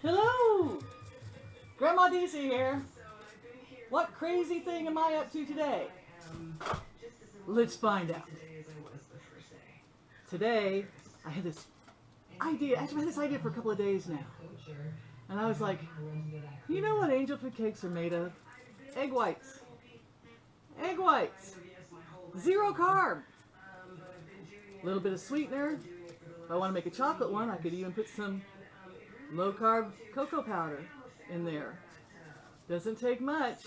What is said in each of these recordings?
Hello! Grandma DC here. What crazy thing am I up to today? Let's find out. Today, I had this idea. Actually, I had this idea for a couple of days now. And I was like, you know what angel food cakes are made of? Egg whites. Egg whites. 0 carb. A little bit of sweetener. If I want to make a chocolate one, I could even put some low carb cocoa powder in there. Doesn't take much.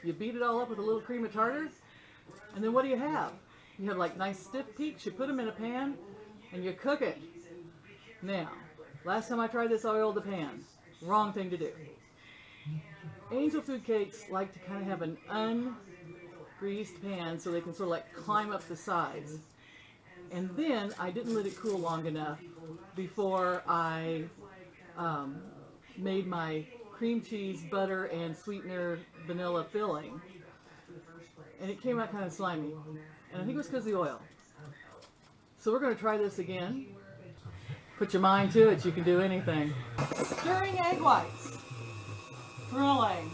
You beat it all up with a little cream of tartar, and then what do you have? You have like nice stiff peaks. You put them in a pan and you cook it. Now, last time I tried this, I oiled the pan. Wrong thing to do. Angel food cakes like to kind of have an ungreased pan so they can sort of like climb up the sides. And then I didn't let it cool long enough before I made my cream cheese, butter, and sweetener vanilla filling. And it came out kind of slimy. And I think it was because of the oil. So we're going to try this again. Put your mind to it, you can do anything. Stirring egg whites. Thrilling.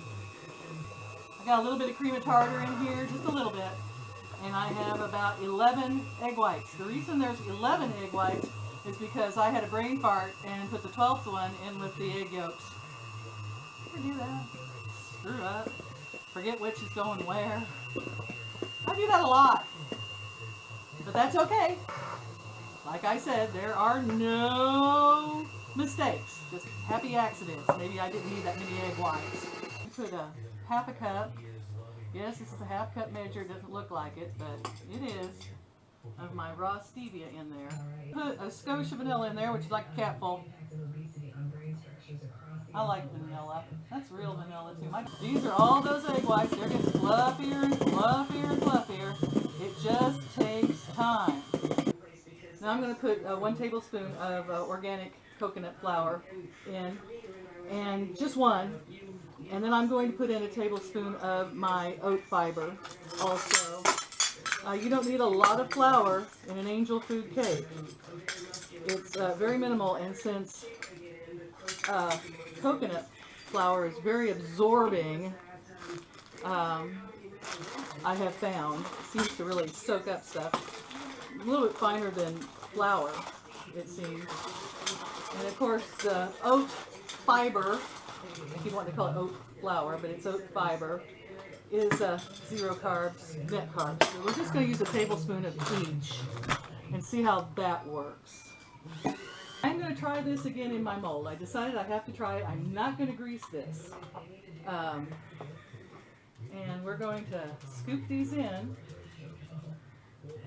I got a little bit of cream of tartar in here, just a little bit. And I have about 11 egg whites. The reason there's 11 egg whites is because I had a brain fart and put the 12th one in with the egg yolks. You ever do that? Screw up. Forget which is going where. I do that a lot. But that's okay. Like I said, there are no mistakes. Just happy accidents. Maybe I didn't need that many egg whites. I put a half a cup. Yes, this is a half cup measure. It doesn't look like it, but it is. Of my raw stevia in there. Put a skosh of vanilla in there, which is like a capful. I like vanilla. That's real vanilla too. These are all those egg whites. They're getting fluffier and fluffier and fluffier. It just takes time. Now I'm going to put 1 tablespoon of organic coconut flour in, and just 1. And then I'm going to put in a tablespoon of my oat fiber also. You don't need a lot of flour in an angel food cake. It's very minimal, and since coconut flour is very absorbing, I have found, seems to really soak up stuff. A little bit finer than flour, it seems. And of course the oat fiber, if you want to call it oat flour, but it's oat fiber, is 0 carbs, net carbs. So we're just going to use a tablespoon of each and see how that works. I'm going to try this again in my mold. I decided I have to try it. I'm not going to grease this. And we're going to scoop these in.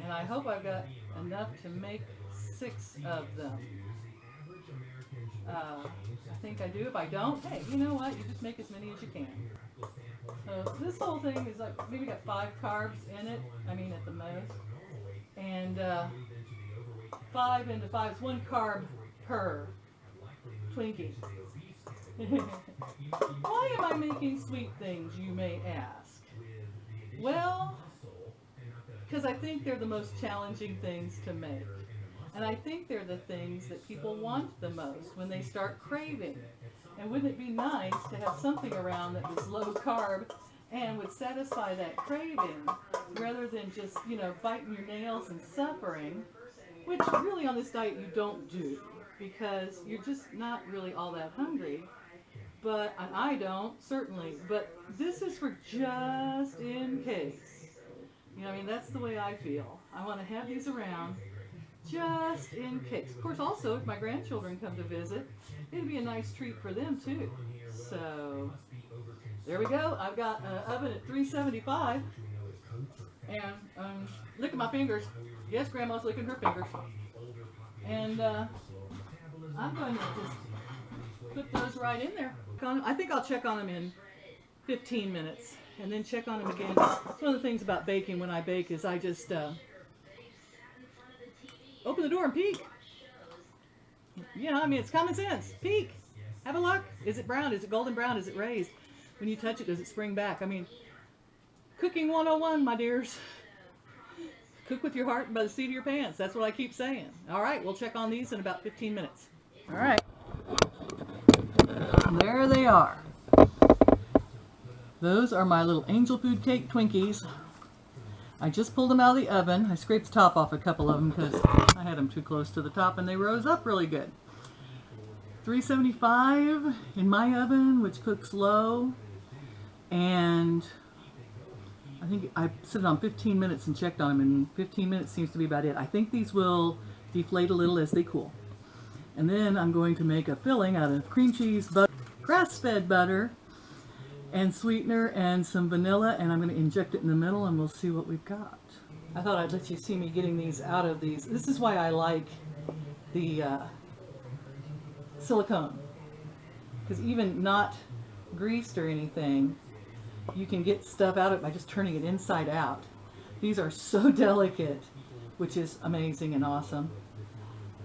And I hope I've got enough to make 6 of them. I think I do. If I don't, hey, you know what? You just make as many as you can. So this whole thing is like, maybe got 5 carbs in it. I mean, at the most. And 5 into 5 is 1 carb per Twinkie. Why am I making sweet things, you may ask? Well, because I think they're the most challenging things to make. And I think they're the things that people want the most when they start craving. And wouldn't it be nice to have something around that was low carb and would satisfy that craving rather than just, you know, biting your nails and suffering, which really on this diet you don't do because you're just not really all that hungry. But, and I don't, certainly, but this is for just in case. You know, I mean, that's the way I feel. I want to have these around just in case. Of course, also, if my grandchildren come to visit, it'd be a nice treat for them, too. So, there we go. I've got an oven at 375. And, look at my fingers. Yes, Grandma's licking her fingers. And, I'm going to just put those right in there. I think I'll check on them in 15 minutes. And then check on them again. One of the things about baking when I bake is I just open the door and peek. You know, I mean, it's common sense. Peek. Have a look. Is it brown? Is it golden brown? Is it raised? When you touch it, does it spring back? I mean, cooking 101, my dears. Cook with your heart and by the seat of your pants. That's what I keep saying. All right, we'll check on these in about 15 minutes. All right. There they are. Those are my little angel food cake Twinkies. I just pulled them out of the oven. I scraped the top off a couple of them because I had them too close to the top and they rose up really good. 375 in my oven, which cooks low, and I think I set it on 15 minutes and checked on them, and 15 minutes seems to be about it. I think these will deflate a little as they cool. And then I'm going to make a filling out of cream cheese, butter, grass-fed butter, and sweetener, and some vanilla, and I'm going to inject it in the middle, and we'll see what we've got. I thought I'd let you see me getting these out of these. This is why I like the silicone, because even not greased or anything, you can get stuff out of it by just turning it inside out. These are so delicate, which is amazing and awesome.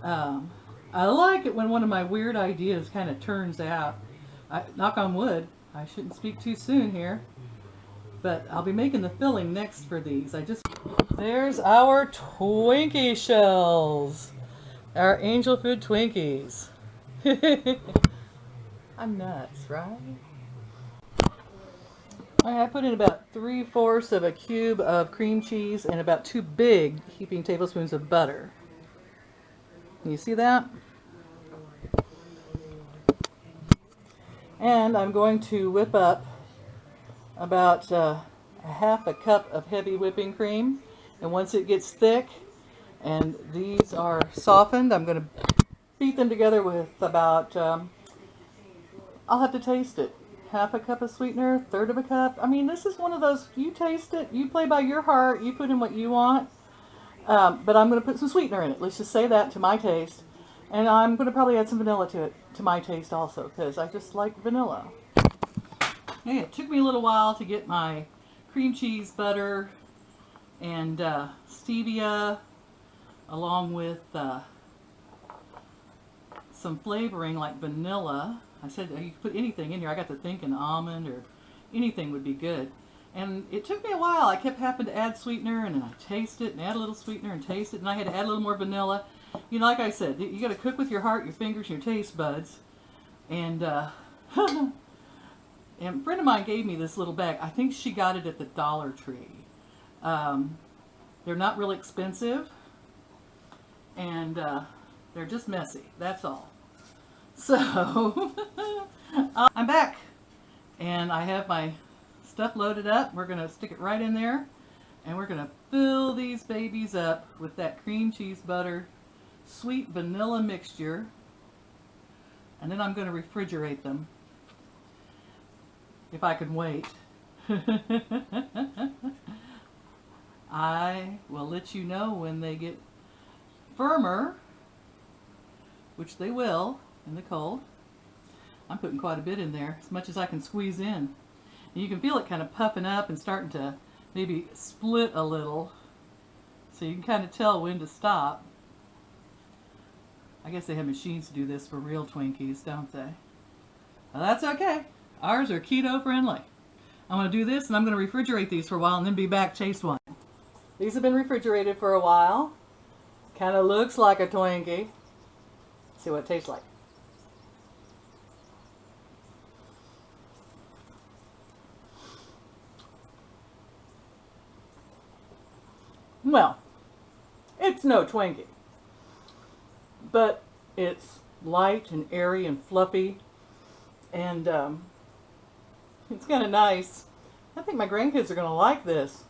I like it when one of my weird ideas kind of turns out. Knock on wood, I shouldn't speak too soon here, but I'll be making the filling next for these. There's our Twinkie shells, our angel food Twinkies. I'm nuts, right? I put in about 3/4 of a cube of cream cheese and about 2 big heaping tablespoons of butter. Can you see that? And I'm going to whip up about a 1/2 cup of heavy whipping cream. And once it gets thick and these are softened, I'm going to beat them together with about, I'll have to taste it. 1/2 cup of sweetener, 1/3 of a cup. I mean, this is one of those, you taste it, you play by your heart, you put in what you want. But I'm going to put some sweetener in it. Let's just say that, to my taste. And I'm going to probably add some vanilla to it, to my taste also, because I just like vanilla. Okay, it took me a little while to get my cream cheese, butter, and stevia, along with some flavoring like vanilla. I said you could put anything in here. I got to thinking almond or anything would be good. And it took me a while. I kept having to add sweetener, and then I taste it and add a little sweetener and taste it, and I had to add a little more vanilla. You know, like I said, you got to cook with your heart, your fingers, and your taste buds. And and a friend of mine gave me this little bag. I think she got it at the Dollar Tree. They're not really expensive, and they're just messy. That's all. So I'm back, and I have my stuff loaded up. We're going to stick it right in there, and we're going to fill these babies up with that cream cheese, butter, sweet vanilla mixture, and then I'm going to refrigerate them if I can wait. I will let you know when they get firmer, which they will in the cold. I'm putting quite a bit in there, as much as I can squeeze in. And you can feel it kind of puffing up and starting to maybe split a little, so you can kind of tell when to stop. I guess they have machines to do this for real Twinkies, don't they? Well, that's okay. Ours are keto friendly. I'm going to do this, and I'm going to refrigerate these for a while and then be back, taste one. These have been refrigerated for a while. Kind of looks like a Twinkie. See what it tastes like. Well, it's no Twinkie, but it's light and airy and fluffy, and it's kind of nice. I think my grandkids are going to like this.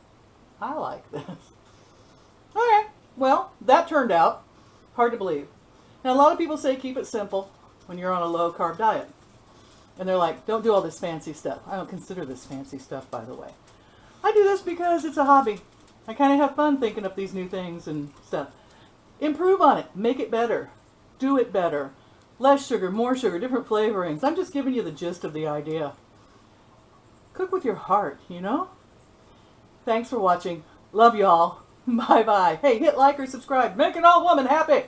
I like this. Okay, well, that turned out. Hard to believe. Now, a lot of people say keep it simple when you're on a low-carb diet. And they're like, don't do all this fancy stuff. I don't consider this fancy stuff, by the way. I do this because it's a hobby. I kind of have fun thinking up these new things and stuff. Improve on it. Make it better. Do it better. Less sugar, more sugar, different flavorings. I'm just giving you the gist of the idea. Cook with your heart, you know? Thanks for watching. Love y'all. Bye-bye. Hey, hit like or subscribe. Make an all woman happy.